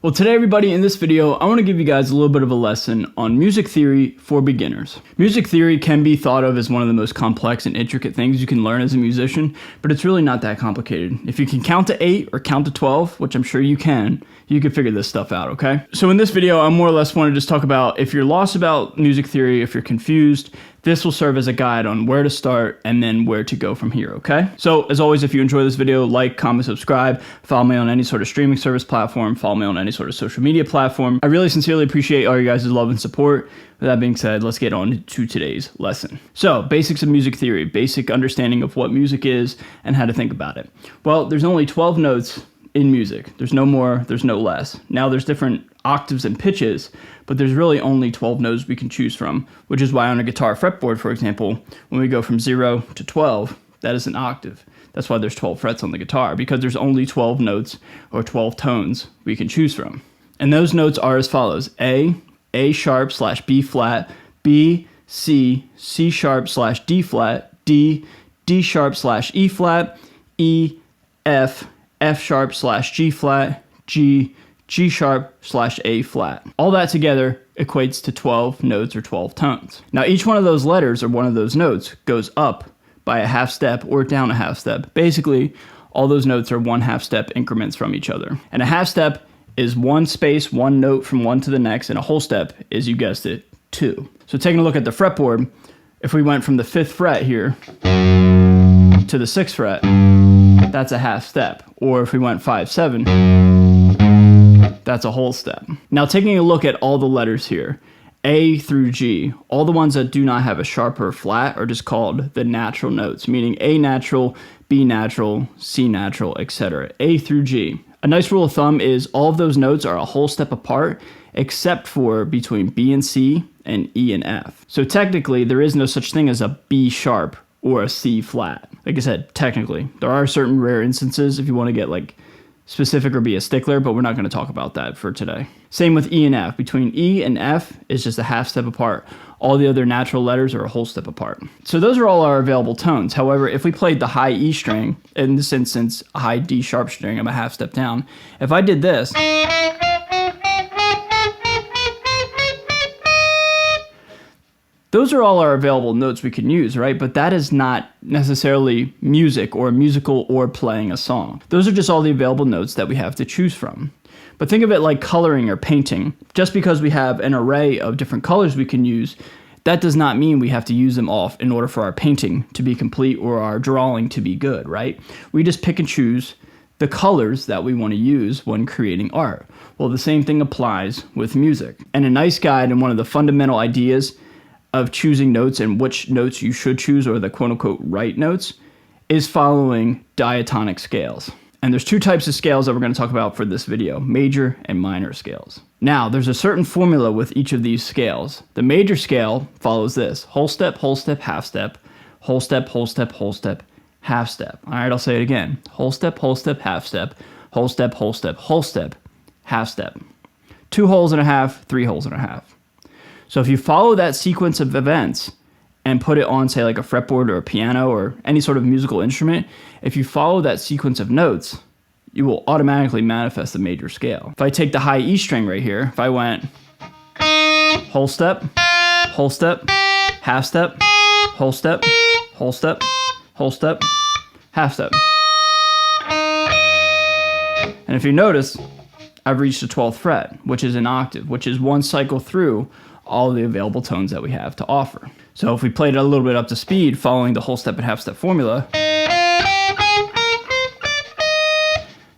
Well, today everybody, in this video, I want to give you guys a little bit of a lesson on music theory for beginners. Music theory can be thought of as one of the most complex and intricate things you can learn as a musician, but it's really not that complicated. If you can count to 8 or count to 12, which I'm sure you can figure this stuff out, okay? So in this video, I more or less want to just talk about if you're lost about music theory, if you're confused, this will serve as a guide on where to start and then where to go from here, okay? So as always, if you enjoy this video, like, comment, subscribe, follow me on any sort of streaming service platform, follow me on any sort of social media platform. I really sincerely appreciate all you guys' love and support. With that being said, let's get on to today's lesson. So, basics of music theory, basic understanding of what music is and how to think about it. Well, there's only 12 notes in music. There's no more, there's no less. Now there's different octaves and pitches, but there's really only 12 notes we can choose from, which is why on a guitar fretboard, for example, when we go from 0 to 12, that is an octave. That's why there's 12 frets on the guitar, because there's only 12 notes or 12 tones we can choose from. And those notes are as follows: A sharp / B flat, B, C sharp / D flat, D sharp / E flat, E, F sharp / G flat, G sharp / A flat. All that together equates to 12 notes or 12 tones. Now each one of those letters or one of those notes goes up by a half step or down a half step. Basically, all those notes are 1/2 step increments from each other. And a half step is one space, one note from one to the next, and a whole step is, you guessed it, 2. So taking a look at the fretboard, if we went from the 5th fret here to the 6th fret, that's a half step. Or if we went 5, 7, that's a whole step. Now taking a look at all the letters here, A through G, all the ones that do not have a sharp or flat are just called the natural notes, meaning A natural, B natural, C natural, etc. A through G. A nice rule of thumb is all of those notes are a whole step apart, except for between B and C and E and F. So technically, there is no such thing as a B sharp or a C flat. Like I said, technically, there are certain rare instances if you want to get like specific or be a stickler, but we're not going to talk about that for today. Same with E and F. Between E and F is just a half step apart. All the other natural letters are a whole step apart. So those are all our available tones. However, if we played the high E string, in this instance, a high D sharp string, I'm a half step down. If I did this, those are all our available notes we can use, right? But that is not necessarily music or musical or playing a song. Those are just all the available notes that we have to choose from. But think of it like coloring or painting. Just because we have an array of different colors we can use, that does not mean we have to use them all in order for our painting to be complete or our drawing to be good, right? We just pick and choose the colors that we want to use when creating art. Well, the same thing applies with music. And a nice guide and one of the fundamental ideas of choosing notes and which notes you should choose, or the quote-unquote right notes, is following diatonic scales. And there's 2 types of scales that we're going to talk about for this video: major and minor scales. Now, there's a certain formula with each of these scales. The major scale follows this: whole step, half step, whole step, half step. All right, I'll say it again: whole step, half step, whole step, whole step, half step. 2 wholes and a half, 3 wholes and a half. So if you follow that sequence of events and put it on, say, like a fretboard or a piano or any sort of musical instrument, if you follow that sequence of notes, you will automatically manifest the major scale. If I take the high E string right here, if I went whole step, half step, whole step, half step. And if you notice, I've reached the 12th fret, which is an octave, which is one cycle through all the available tones that we have to offer. So if we played it a little bit up to speed, following the whole step and half step formula,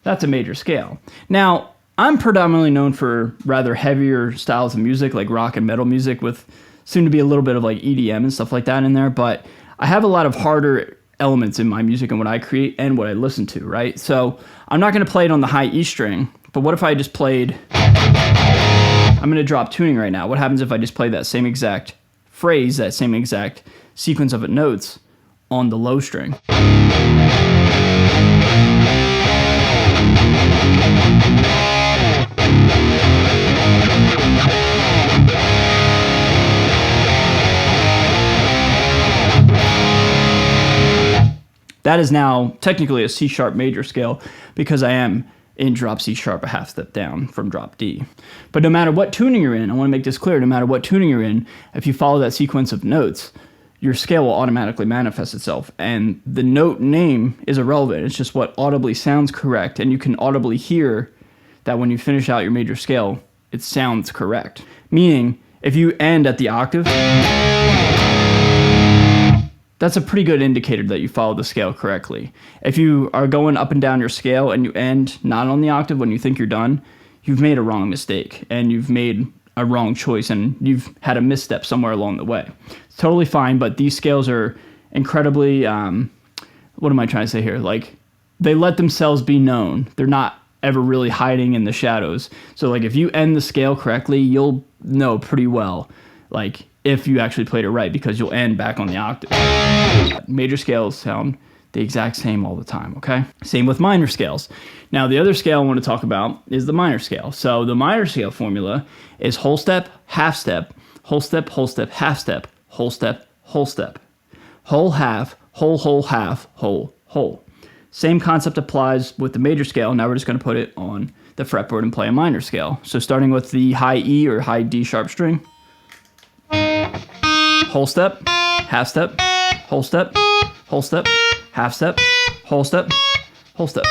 that's a major scale. Now, I'm predominantly known for rather heavier styles of music, like rock and metal music, with soon to be a little bit of like EDM and stuff like that in there, but I have a lot of harder elements in my music and what I create and what I listen to, right? So I'm not going to play it on the high E string, but what if I just played, I'm going to drop tuning right now. What happens if I just play that same exact phrase, that same exact sequence of notes on the low string? That is now technically a C sharp major scale because I am in drop C sharp a half step down from drop D. But no matter what tuning you're in, I want to make this clear, no matter what tuning you're in, if you follow that sequence of notes, your scale will automatically manifest itself. And the note name is irrelevant. It's just what audibly sounds correct. And you can audibly hear that when you finish out your major scale, it sounds correct. Meaning, if you end at the octave, that's a pretty good indicator that you follow the scale correctly. If you are going up and down your scale and you end not on the octave when you think you're done, you've made a wrong mistake and you've made a wrong choice and you've had a misstep somewhere along the way. It's totally fine, but these scales are incredibly, what am I trying to say here? Like, they let themselves be known. They're not ever really hiding in the shadows. So like if you end the scale correctly, you'll know pretty well, like, if you actually played it right, because you'll end back on the octave. Major scales sound the exact same all the time, okay? Same with minor scales. Now, the other scale I want to talk about is the minor scale. So the minor scale formula is whole step, half step, whole step, half step, whole step, whole step, whole half, whole half, whole. Same concept applies with the major scale. Now we're just going to put it on the fretboard and play a minor scale. So starting with the high E or high D sharp string, whole step, half step, whole step, half step, whole step, whole step.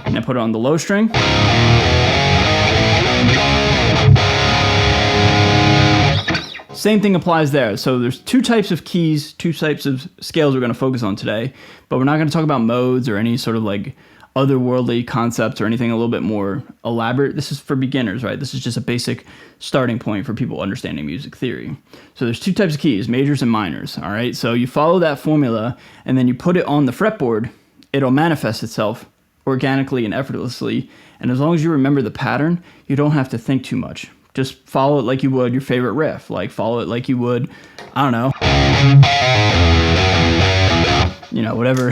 And then put it on the low string. Same thing applies there. So there's two types of keys, two types of scales we're going to focus on today, but we're not going to talk about modes or any sort of like otherworldly concepts or anything a little bit more elaborate. This is for beginners, right? This is just a basic starting point for people understanding music theory. So there's two types of keys, majors and minors, all right? So you follow that formula and then you put it on the fretboard, it'll manifest itself organically and effortlessly. And as long as you remember the pattern, you don't have to think too much. Just follow it like you would your favorite riff. Like follow it like you would, I don't know, whatever.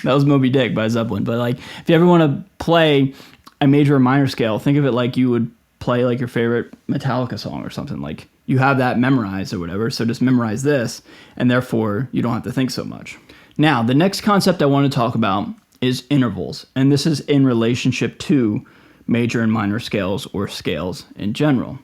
That was Moby Dick by Zeppelin. But like, if you ever want to play a major or minor scale, think of it like you would play like your favorite Metallica song or something. Like you have that memorized or whatever. So just memorize this, and therefore you don't have to think so much. Now, the next concept I want to talk about is intervals. And this is in relationship to major and minor scales or scales in general.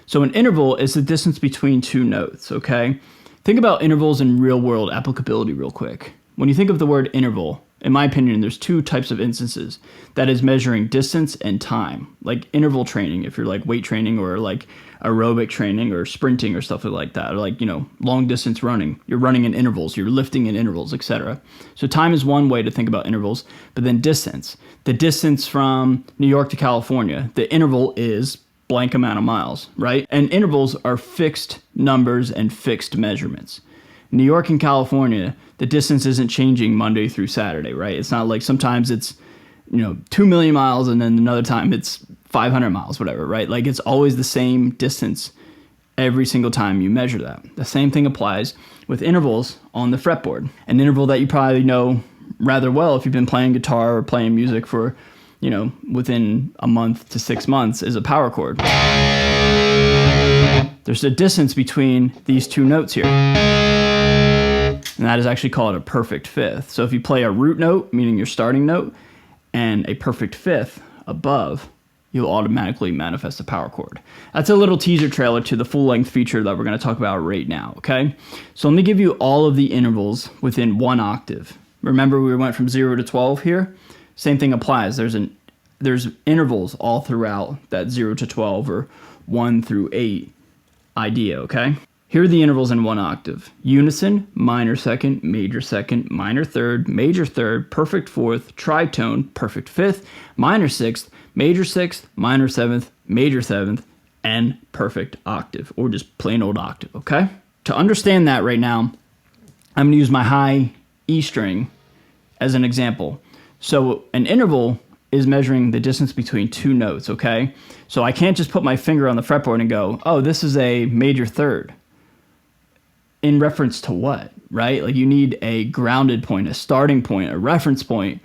So an interval is the distance between two notes, okay? Think about intervals in real world applicability real quick. When you think of the word interval, in my opinion, there's two types of instances. That is measuring distance and time. Like interval training, if you're like weight training or like aerobic training or sprinting or stuff like that, or like, long distance running. You're running in intervals, you're lifting in intervals, etc. So time is one way to think about intervals, but then distance. The distance from New York to California, the interval is blank amount of miles, right? And intervals are fixed numbers and fixed measurements. New York and California, the distance isn't changing Monday through Saturday, right? It's not like sometimes it's, 2 million miles and then another time it's 500 miles, whatever, right? Like it's always the same distance every single time you measure that. The same thing applies with intervals on the fretboard. An interval that you probably know rather well if you've been playing guitar or playing music for, within a month to 6 months is a power chord. There's a distance between these two notes here. And that is actually called a perfect fifth. So if you play a root note, meaning your starting note, and a perfect fifth above, you'll automatically manifest a power chord. That's a little teaser trailer to the full-length feature that we're going to talk about right now, okay? So let me give you all of the intervals within one octave. Remember we went from 0 to 12 here? Same thing applies. There's intervals all throughout that 0 to 12 or 1 through 8 idea, okay? Here are the intervals in one octave. Unison, minor second, major second, minor third, major third, perfect fourth, tritone, perfect fifth, minor sixth, major sixth, minor seventh, major seventh, and perfect octave, or just plain old octave, okay? To understand that right now, I'm going to use my high E string as an example. So an interval is measuring the distance between two notes, okay? So I can't just put my finger on the fretboard and go, oh, this is a major third. In reference to what, right? Like you need a grounded point, a starting point, a reference point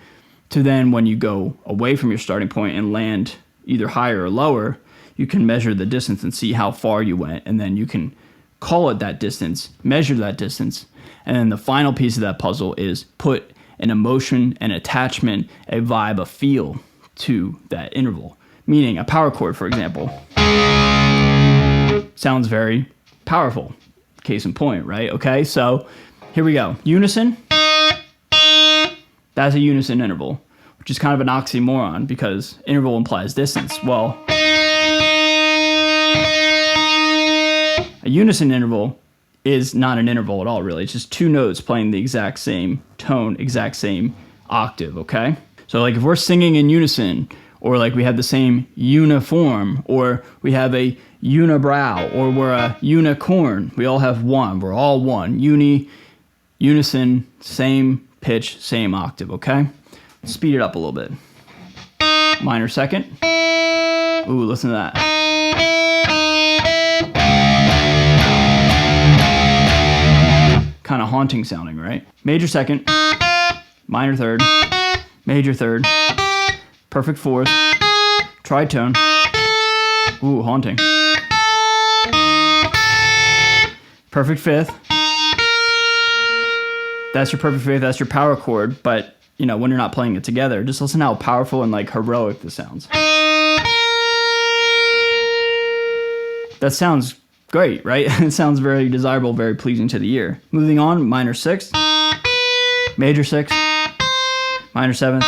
to then when you go away from your starting point and land either higher or lower, you can measure the distance and see how far you went. And then you can call it that distance, measure that distance. And then the final piece of that puzzle is put an emotion, an attachment, a vibe, a feel to that interval. Meaning a power chord, for example, sounds very powerful. Case in point, right? Okay, so here we go. Unison, that's a unison interval, which is kind of an oxymoron because interval implies distance. Well, a unison interval is not an interval at all, really. It's just two notes playing the exact same tone, exact same octave, okay? So like if we're singing in unison, or like we have the same uniform, or we have a unibrow, or we're a unicorn, we all have one. We're all one. Unison, same pitch, same octave, okay? Speed it up a little bit. Minor second. Ooh, listen to that. Kind of haunting sounding, right? Major second, minor third, major third, perfect fourth, tritone. Ooh, haunting. Perfect fifth. That's your perfect fifth, that's your power chord, but you know, when you're not playing it together, just listen how powerful and like heroic this sounds. That sounds great, right? It sounds very desirable, very pleasing to the ear. Moving on, minor sixth, major sixth, minor seventh,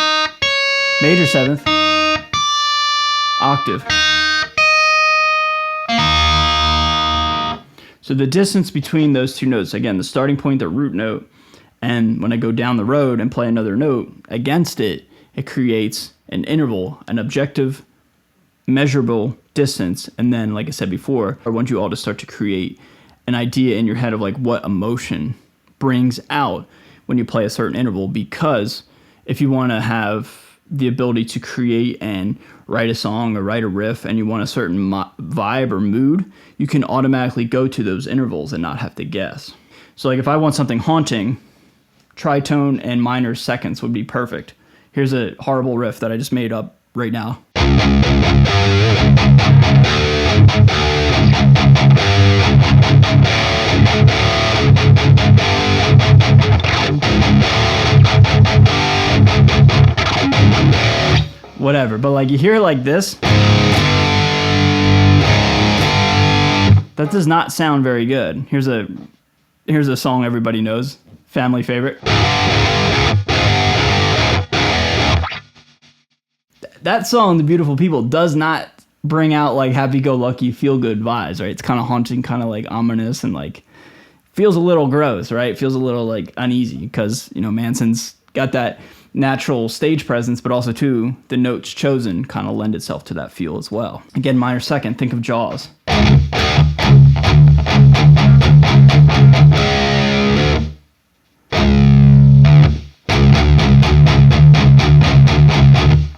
major seventh, octave. So the distance between those two notes, again, the starting point, the root note, and when I go down the road and play another note against it, it creates an interval, an objective, measurable distance. And then, like I said before, I want you all to start to create an idea in your head of like what emotion brings out when you play a certain interval, because if you want to have the ability to create and write a song or write a riff and you want a certain vibe or mood, you can automatically go to those intervals and not have to guess. So like if I want something haunting, tritone and minor seconds would be perfect. Here's a horrible riff that I just made up right now. Whatever, but like you hear it like this, that does not sound very good. Here's a song everybody knows, family favorite. That song, The Beautiful People, does not bring out like happy-go-lucky, feel-good vibes, right? It's kind of haunting, kind of like ominous, and like feels a little gross, right? Feels a little like uneasy because, you know, Manson's got that natural stage presence, but also too, the notes chosen kind of lend itself to that feel as well. Again, minor second, think of Jaws.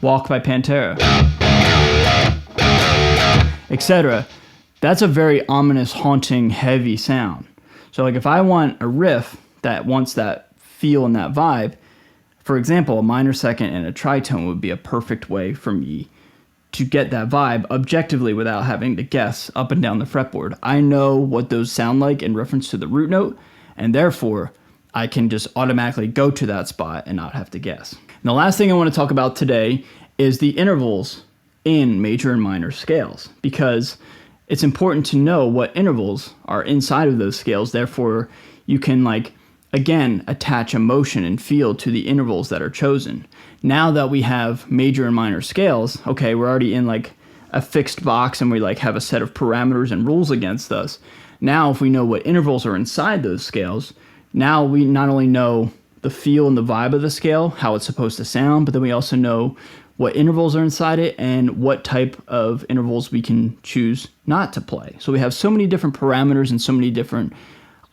Walk by Pantera, etc. That's a very ominous, haunting, heavy sound. So like if I want a riff that wants that feel and that vibe, for example, a minor second and a tritone would be a perfect way for me to get that vibe objectively without having to guess up and down the fretboard. I know what those sound like in reference to the root note, and therefore I can just automatically go to that spot and not have to guess. And the last thing I want to talk about today is the intervals in major and minor scales, because it's important to know what intervals are inside of those scales. Therefore, you can like, again, attach emotion and feel to the intervals that are chosen. Now that we have major and minor scales, okay, we're already in like a fixed box and we like have a set of parameters and rules against us. Now, if we know what intervals are inside those scales, now we not only know the feel and the vibe of the scale, how it's supposed to sound, but then we also know what intervals are inside it and what type of intervals we can choose not to play. So we have so many different parameters and so many different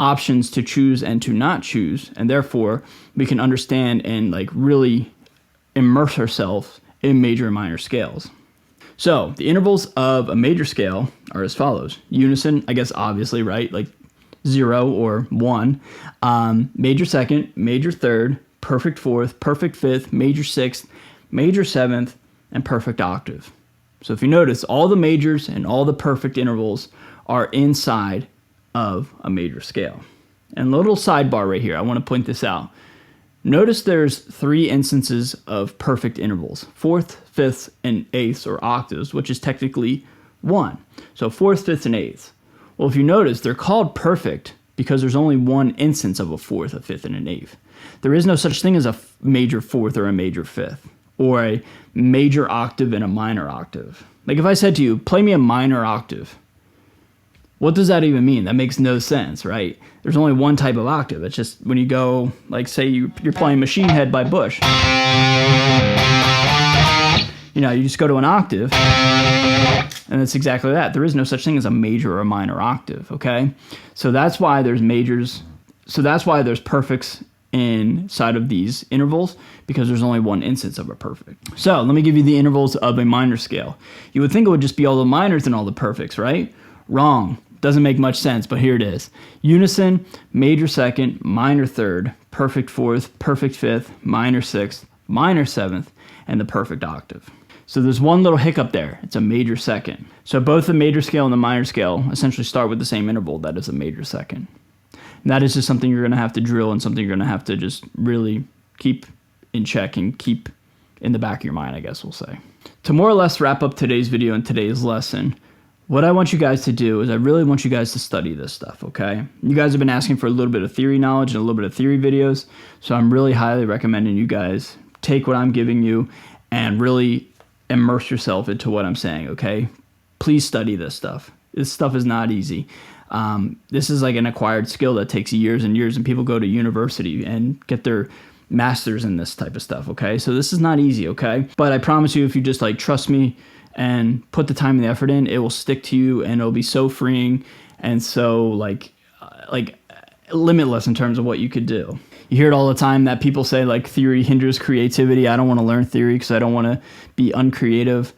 options to choose and to not choose, and therefore we can understand and like really immerse ourselves in major and minor scales. So the intervals of a major scale are as follows. Unison, I guess obviously, right? Like 0 or 1. Major second, major third, perfect fourth, perfect fifth, major sixth, major seventh, and perfect octave. So if you notice, all the majors and all the perfect intervals are inside of a major scale. And a little sidebar right here, I want to point this out. Notice there's 3 instances of perfect intervals: fourths, fifths, and eighths, or octaves, which is technically 1. So fourths, fifths, and eighths. Well, if you notice, they're called perfect because there's only 1 instance of a fourth, a fifth, and an eighth. There is no such thing as a major fourth or a major fifth, or a major octave and a minor octave. Like if I said to you, play me a minor octave, what does that even mean? That makes no sense, right? There's only one type of octave. It's just when you go, like say you're playing Machine Head by Bush. You know, you just go to an octave, and it's exactly that. There is no such thing as a major or a minor octave, okay? So that's why there's majors. So that's why there's perfects inside of these intervals, because there's only 1 instance of a perfect. So let me give you the intervals of a minor scale. You would think it would just be all the minors and all the perfects, right? Wrong. Doesn't make much sense, but here it is. Unison, major second, minor third, perfect fourth, perfect fifth, minor sixth, minor seventh, and the perfect octave. So there's one little hiccup there. It's a major second. So both the major scale and the minor scale essentially start with the same interval. That is a major second. And that is just something you're going to have to drill, and something you're going to have to just really keep in check and keep in the back of your mind, I guess we'll say. To more or less wrap up today's video and today's lesson, what I want you guys to do is I really want you guys to study this stuff, okay? You guys have been asking for a little bit of theory knowledge and a little bit of theory videos, so I'm really highly recommending you guys take what I'm giving you and really immerse yourself into what I'm saying, okay? Please study this stuff. This stuff is not easy. This is like an acquired skill that takes years and years, and people go to university and get their masters in this type of stuff, okay? So this is not easy, okay? But I promise you, if you just like trust me and put the time and the effort in, it will stick to you, and it'll be so freeing and so like limitless in terms of what you could do. You hear it all the time that people say like theory hinders creativity. I don't want to learn theory because I don't want to be uncreative.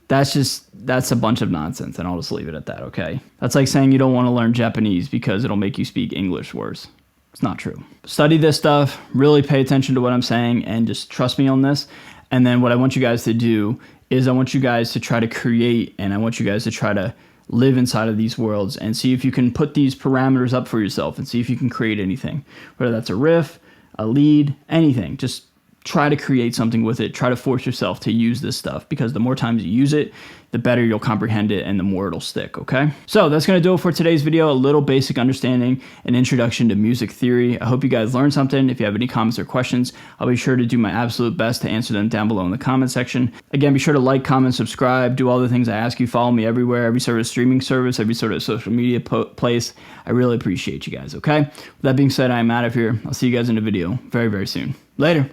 That's a bunch of nonsense, and I'll just leave it at that, okay? That's like saying you don't want to learn Japanese because it'll make you speak English worse. It's not true. Study this stuff, really pay attention to what I'm saying, and just trust me on this. And then what I want you guys to do is I want you guys to try to create, and I want you guys to try to live inside of these worlds and see if you can put these parameters up for yourself and see if you can create anything, whether that's a riff, a lead, anything. Just try to create something with it. Try to force yourself to use this stuff, because the more times you use it, the better you'll comprehend it and the more it'll stick, okay? So that's going to do it for today's video, a little basic understanding and introduction to music theory. I hope you guys learned something. If you have any comments or questions, I'll be sure to do my absolute best to answer them down below in the comment section. Again, be sure to like, comment, subscribe, do all the things I ask you. Follow me everywhere, every sort of streaming service, every sort of social media place. I really appreciate you guys, okay? With that being said, I'm out of here. I'll see you guys in a video very, very soon. Later.